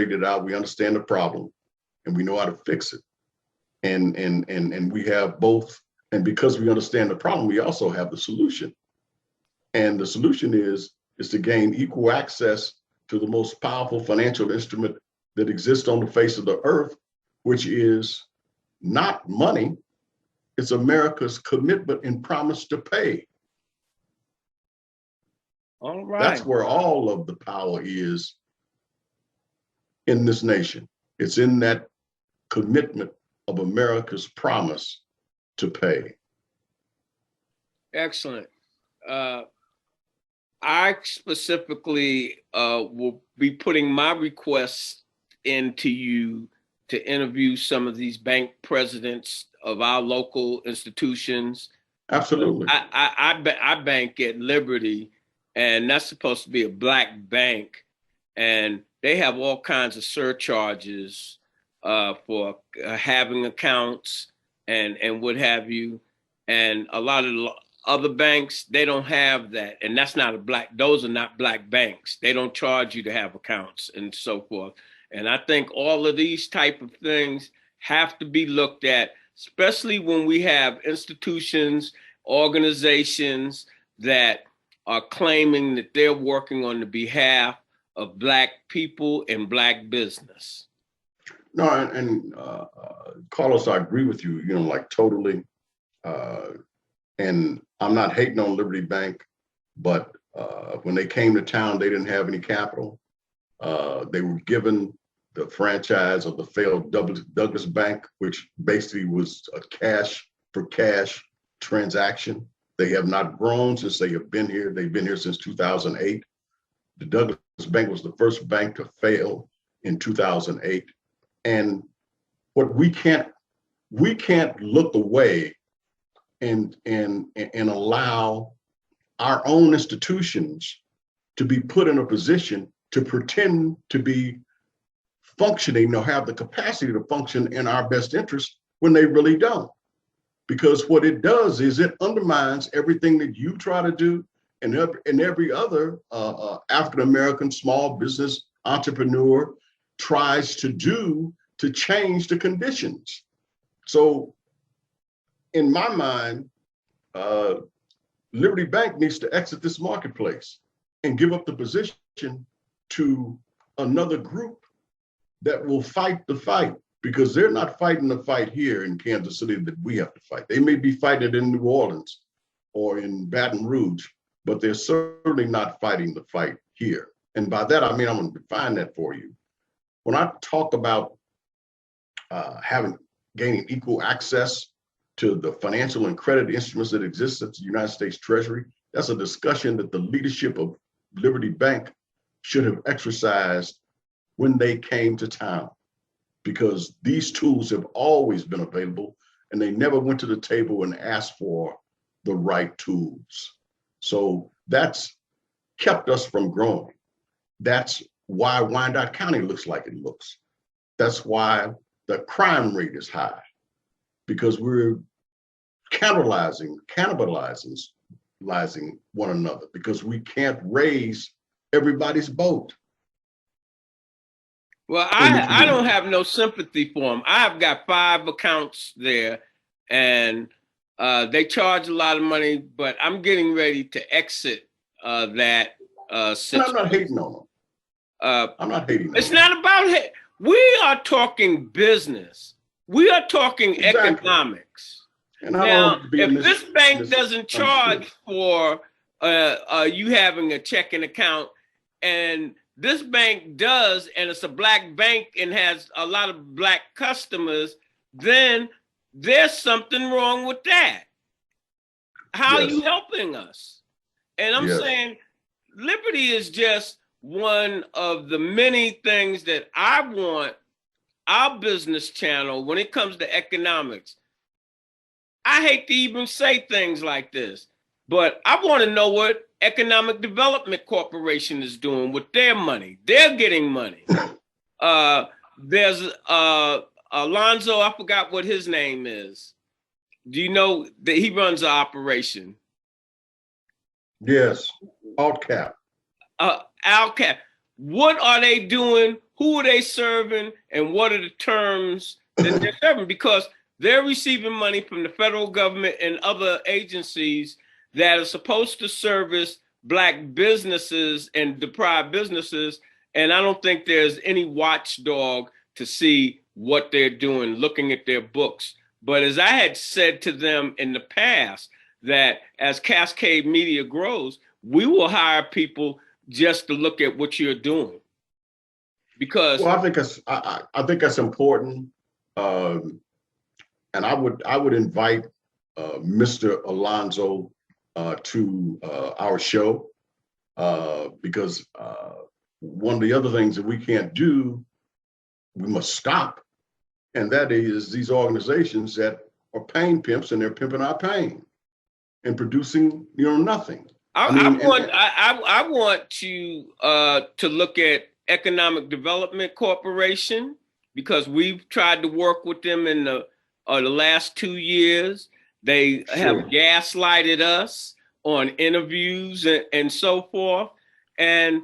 it out. We understand the problem, and we know how to fix it. And we have both. And because we understand the problem, we also have the solution. And the solution is to gain equal access to the most powerful financial instrument that exists on the face of the earth, which is not money. It's America's commitment and promise to pay. All right. That's where all of the power is in this nation. It's in that commitment of America's promise to pay. Excellent. I specifically will be putting my requests into you to interview some of these bank presidents of our local institutions. Absolutely. I bank at Liberty, and that's supposed to be a Black bank, and they have all kinds of surcharges for having accounts and what have you. And a lot of other banks, they don't have that. And that's not those are not Black banks. They don't charge you to have accounts and so forth. And I think all of these type of things have to be looked at, especially when we have institutions, organizations that are claiming that they're working on the behalf of Black people and Black business. No, and Carlos, I agree with you, like totally. And I'm not hating on Liberty Bank, but when they came to town, they didn't have any capital. They were given the franchise of the failed Douglas Bank, which basically was a cash for cash transaction. They have not grown since they have been here. They've been here since 2008. The Douglas Bank was the first bank to fail in 2008. And what we can't look away and allow our own institutions to be put in a position to pretend to be functioning or have the capacity to function in our best interest when they really don't. Because what it does is it undermines everything that you try to do and every other African-American small business entrepreneur tries to do to change the conditions. So in my mind, Liberty Bank needs to exit this marketplace and give up the position to another group that will fight the fight, because they're not fighting the fight here in Kansas City that we have to fight. They may be fighting it in New Orleans or in Baton Rouge, but they're certainly not fighting the fight here. And by that, I mean, I'm going to define that for you. When I talk about gaining equal access to the financial and credit instruments that exist at the United States Treasury, that's a discussion that the leadership of Liberty Bank should have exercised when they came to town, because these tools have always been available and they never went to the table and asked for the right tools. So that's kept us from growing. That's why Wyandotte County looks like it looks. That's why the crime rate is high, because we're cannibalizing one another, because we can't raise everybody's boat. Well, I don't have no sympathy for them. I've got 5 accounts there, and they charge a lot of money, but I'm getting ready to exit that. And I'm not hating on them. I'm not hating on them. It's not about hate. We are talking business. We are talking economics. And now, if this bank doesn't charge for you having a checking account, and this bank does, and it's a Black bank and has a lot of Black customers, then there's something wrong with that. How are you helping us? And I'm saying Liberty is just one of the many things that I want our business channel when it comes to economics. I hate to even say things like this, but I want to know what Economic Development Corporation is doing with their money. They're getting money. There's Alonzo, I forgot what his name is. Do you know that he runs the operation? Yes, AltCap. AltCap. what are they doing? Who are they serving? And what are the terms that they're serving? Because they're receiving money from the federal government and other agencies that are supposed to service Black businesses and deprived businesses. And I don't think there's any watchdog to see what they're doing, looking at their books. But as I had said to them in the past, that as Cascade Media grows, we will hire people just to look at what you're doing. Because well, I think that's important. And I would invite Mr. Alonzo to our show because one of the other things that we can't do, we must stop, and that is these organizations that are pain pimps and they're pimping our pain and producing nothing. I want to look at Economic Development Corporation, because we've tried to work with them in the last 2 years. They have gaslighted us on interviews and so forth. And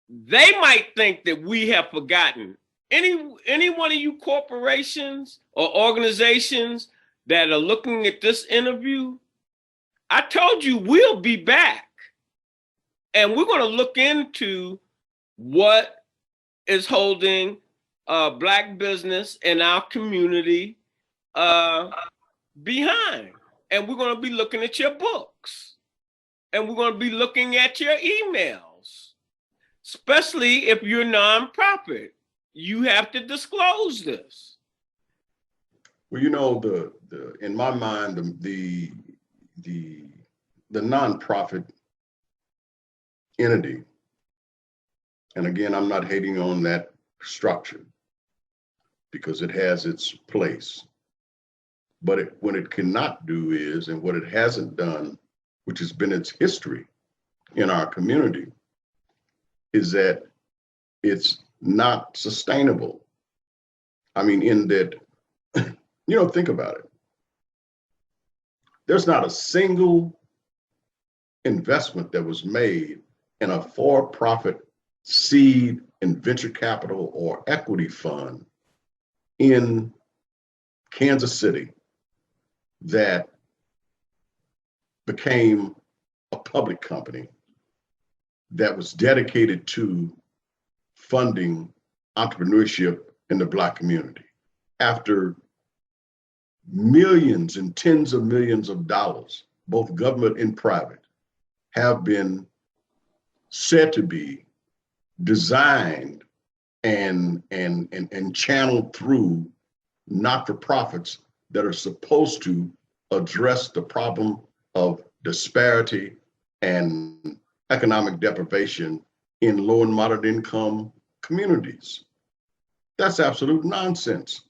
they might think that we have forgotten. Any one of you corporations or organizations that are looking at this interview, I told you we'll be back. And we're going to look into what is holding Black business in our community behind. And we're going to be looking at your books. And we're going to be looking at your emails, especially if you're nonprofit. You have to disclose this. Well, the in my mind, the nonprofit entity, and again, I'm not hating on that structure because it has its place. But what it cannot do is, and what it hasn't done, which has been its history in our community, is that it's not sustainable. I mean, in that, think about it. There's not a single investment that was made in a for-profit seed and venture capital or equity fund in Kansas City that became a public company that was dedicated to funding entrepreneurship in the Black community. After millions and tens of millions of dollars, both government and private, have been said to be designed and channeled through not-for-profits that are supposed to address the problem of disparity and economic deprivation in low and moderate income communities. That's absolute nonsense.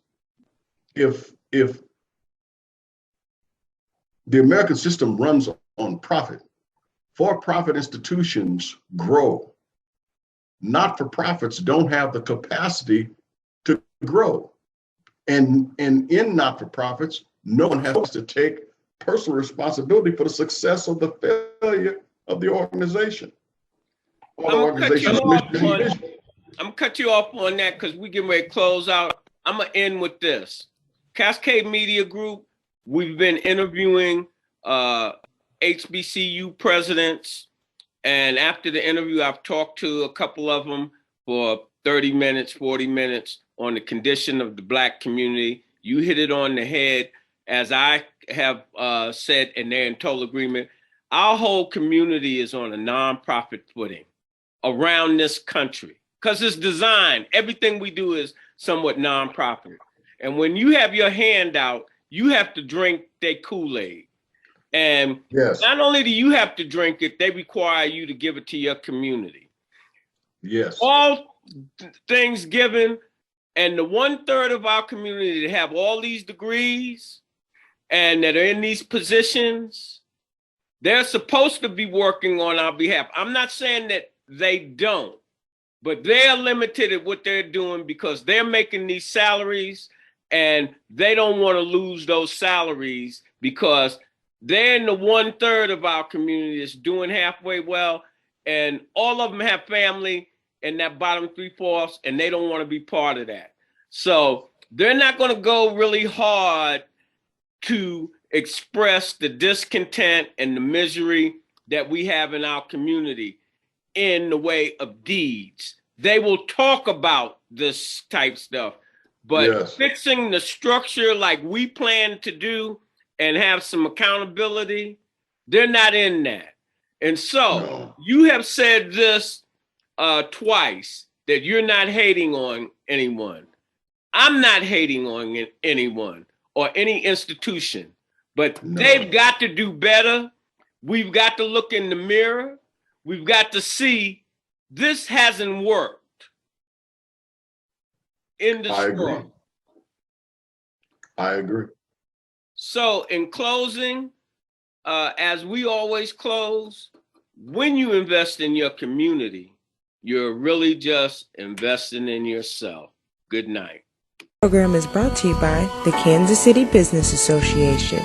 If the American system runs on profit, for-profit institutions grow. Not-for-profits don't have the capacity to grow. And in not-for-profits, no one has to take personal responsibility for the success or the failure of the organization. I'm gonna cut you off on that because we getting ready to close out. I'm gonna end with this. Cascade Media Group, we've been interviewing HBCU presidents, and after the interview, I've talked to a couple of them for 30 minutes, 40 minutes on the condition of the Black community. You hit it on the head. As I have said, and they're in total agreement, our whole community is on a nonprofit footing around this country because it's designed. Everything we do is somewhat nonprofit. And when you have your hand out, you have to drink their Kool-Aid. And not only do you have to drink it, they require you to give it to your community. Yes. All things given, and the 1/3 of our community that have all these degrees and that are in these positions, they're supposed to be working on our behalf. I'm not saying that they don't, but they're limited at what they're doing because they're making these salaries and they don't want to lose those salaries because they're in the 1/3 of our community that's doing halfway well, and all of them have family in that bottom 3/4, and they don't want to be part of that. So they're not going to go really hard to express the discontent and the misery that we have in our community in the way of deeds. They will talk about this type stuff, but fixing the structure like we plan to do and have some accountability, they're not in that. And so you have said this twice, that you're not hating on anyone. I'm not hating on anyone or any institution, but they've got to do better. We've got to look in the mirror. We've got to see this hasn't worked in the store. I agree. So in closing, as we always close, when you invest in your community, you're really just investing in yourself. Good night. The program is brought to you by the Kansas City Business Association.